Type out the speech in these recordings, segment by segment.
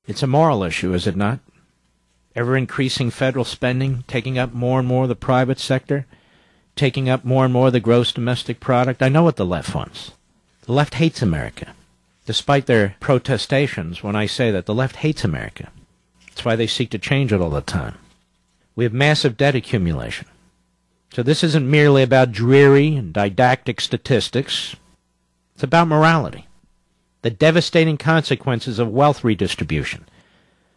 It's a moral issue, is it not? Ever-increasing federal spending, taking up more and more of the private sector, taking up more and more of the gross domestic product. I know what the left wants. The left hates America. Despite their protestations when I say that, the left hates America. That's why they seek to change it all the time. We have massive debt accumulation. So this isn't merely about dreary and didactic statistics. It's about morality. The devastating consequences of wealth redistribution,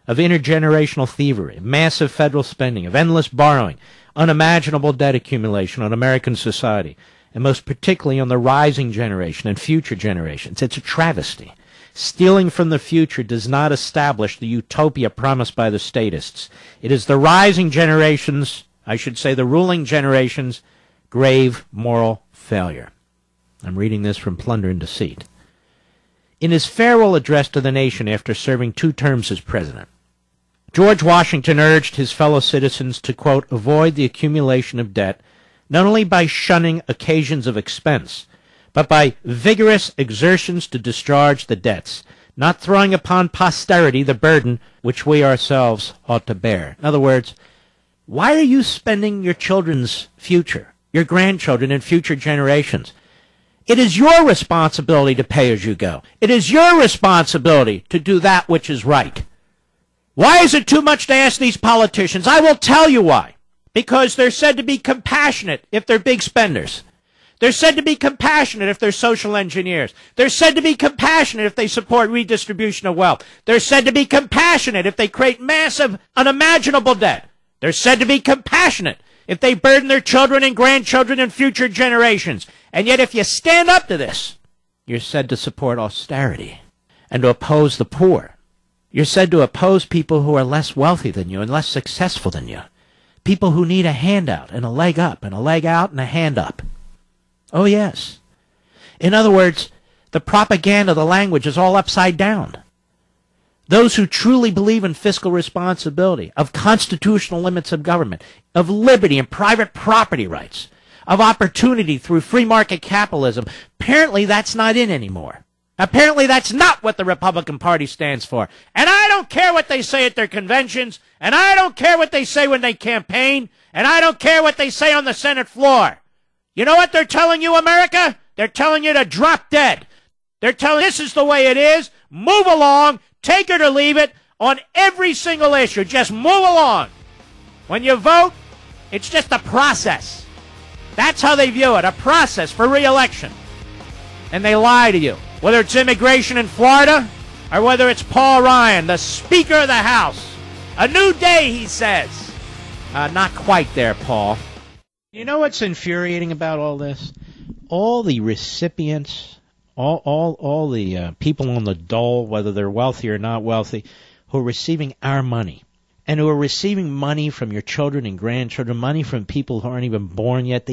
of intergenerational thievery, massive federal spending, of endless borrowing, unimaginable debt accumulation on American society, and most particularly on the rising generation and future generations. It's a travesty. Stealing from the future does not establish the utopia promised by the statists. It is the rising generations, I should say the ruling generations, grave moral failure. I'm reading this from Plunder and Deceit. In his farewell address to the nation after serving 2 terms as president, George Washington urged his fellow citizens to, quote, avoid the accumulation of debt, not only by shunning occasions of expense, but by vigorous exertions to discharge the debts, not throwing upon posterity the burden which we ourselves ought to bear. In other words, why are you spending your children's future, your grandchildren and future generations? It is your responsibility to pay as you go. It is your responsibility to do that which is right. Why is it too much to ask these politicians? I will tell you why. Because they're said to be compassionate if they're big spenders. They're said to be compassionate if they're social engineers. They're said to be compassionate if they support redistribution of wealth. They're said to be compassionate if they create massive, unimaginable debt. They're said to be compassionate if they burden their children and grandchildren and future generations. And yet if you stand up to this, you're said to support austerity and to oppose the poor. You're said to oppose people who are less wealthy than you and less successful than you. People who need a handout and a leg up and a leg out and a hand up. Oh, yes. In other words, the propaganda, the language is all upside down. Those who truly believe in fiscal responsibility, of constitutional limits of government, of liberty and private property rights, of opportunity through free market capitalism, apparently that's not in anymore. Apparently that's not what the Republican Party stands for. And I don't care what they say at their conventions, and I don't care what they say when they campaign, and I don't care what they say on the Senate floor. You know what they're telling you, America? They're telling you to drop dead. They're telling you this is the way it is. Move along. Take it or leave it on every single issue. Just move along. When you vote, it's just a process. That's how they view it, a process for re-election. And they lie to you. Whether it's immigration in Florida or whether it's Paul Ryan, the Speaker of the House. A new day, he says. Not quite there, Paul. You know what's infuriating about all this? All the recipients, all the people on the dole, whether they're wealthy or not wealthy, who are receiving our money, and who are receiving money from your children and grandchildren, money from people who aren't even born yet,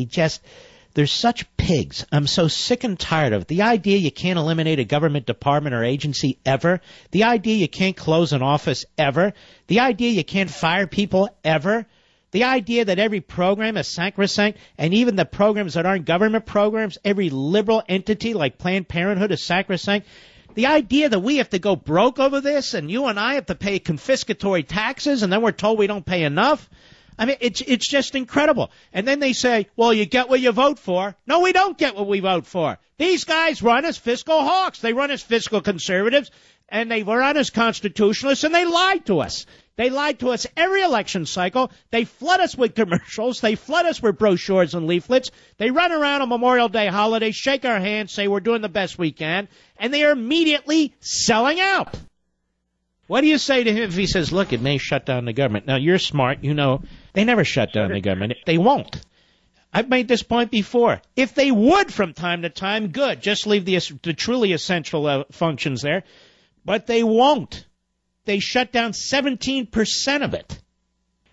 they're such pigs. I'm so sick and tired of it. The idea you can't eliminate a government department or agency ever. The idea you can't close an office ever. The idea you can't fire people ever. The idea that every program is sacrosanct, and even the programs that aren't government programs, every liberal entity like Planned Parenthood is sacrosanct. The idea that we have to go broke over this and you and I have to pay confiscatory taxes and then we're told we don't pay enough. I mean, it's just incredible. And then they say, well, you get what you vote for. No, we don't get what we vote for. These guys run as fiscal hawks. They run as fiscal conservatives, and they run as constitutionalists, and they lied to us. They lied to us every election cycle. They flood us with commercials. They flood us with brochures and leaflets. They run around on Memorial Day holiday, shake our hands, say we're doing the best we can, and they are immediately selling out. What do you say to him if he says, look, it may shut down the government? Now, you're smart. You know they never shut down the government. They won't. I've made this point before. If they would from time to time, good. Just leave the truly essential functions there. But they won't. They shut down 17% of it.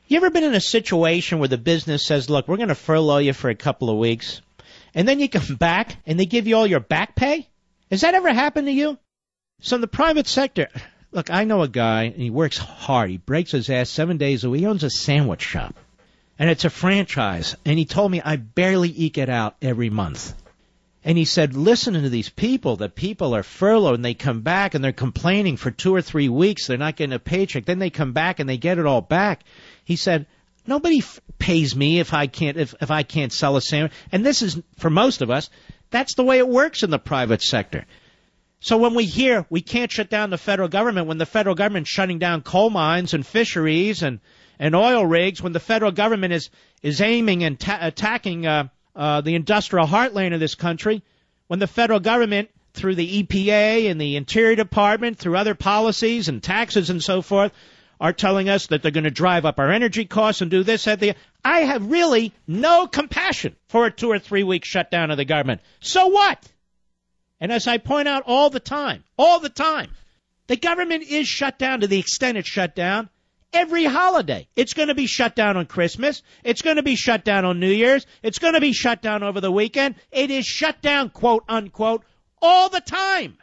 You ever been in a situation where the business says, look, we're going to furlough you for a couple of weeks, and then you come back and they give you all your back pay? Has that ever happened to you? So in the private sector, look, I know a guy, and he works hard. He breaks his ass 7 days a week. He owns a sandwich shop, and it's a franchise. And he told me I barely eke it out every month. And he said, listening to these people, that people are furloughed and they come back and they're complaining for 2 or 3 weeks. They're not getting a paycheck. Then they come back and they get it all back. He said, nobody pays me if I can't sell a sandwich. And this is, for most of us, that's the way it works in the private sector. So when we hear we can't shut down the federal government, when the federal government's shutting down coal mines and fisheries and oil rigs, when the federal government is aiming and attacking the industrial heartland of this country, when the federal government, through the EPA and the Interior Department, through other policies and taxes and so forth, are telling us that they're going to drive up our energy costs and do this, that, I have really no compassion for a 2 or 3 week shutdown of the government. So what? And as I point out all the time, the government is shut down to the extent it's shut down every holiday. It's going to be shut down on Christmas. It's going to be shut down on New Year's. It's going to be shut down over the weekend. It is shut down, quote, unquote, all the time.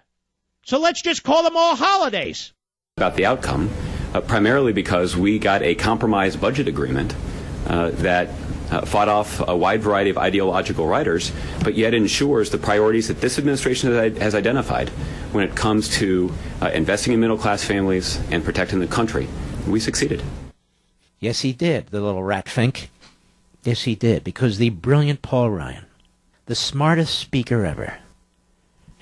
So let's just call them all holidays. About the outcome, primarily because we got a compromise budget agreement that fought off a wide variety of ideological writers, but yet ensures the priorities that this administration has identified when it comes to investing in middle-class families and protecting the country. We succeeded. Yes, he did, the little rat fink. Yes, he did, because the brilliant Paul Ryan, the smartest speaker ever,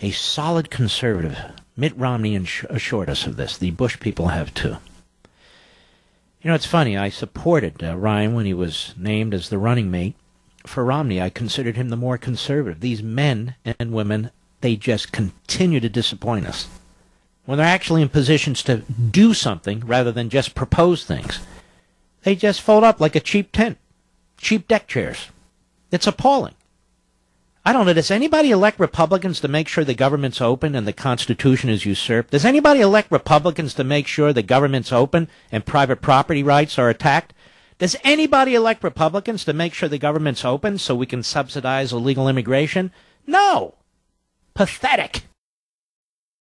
a solid conservative, Mitt Romney assured us of this. The Bush people have too. You know, it's funny. I supported Ryan when he was named as the running mate for Romney. I considered him the more conservative. These men and women, they just continue to disappoint us. When they're actually in positions to do something rather than just propose things, they just fold up like a cheap tent, cheap deck chairs. It's appalling. I don't know, does anybody elect Republicans to make sure the government's open and the Constitution is usurped? Does anybody elect Republicans to make sure the government's open and private property rights are attacked? Does anybody elect Republicans to make sure the government's open so we can subsidize illegal immigration? No. Pathetic.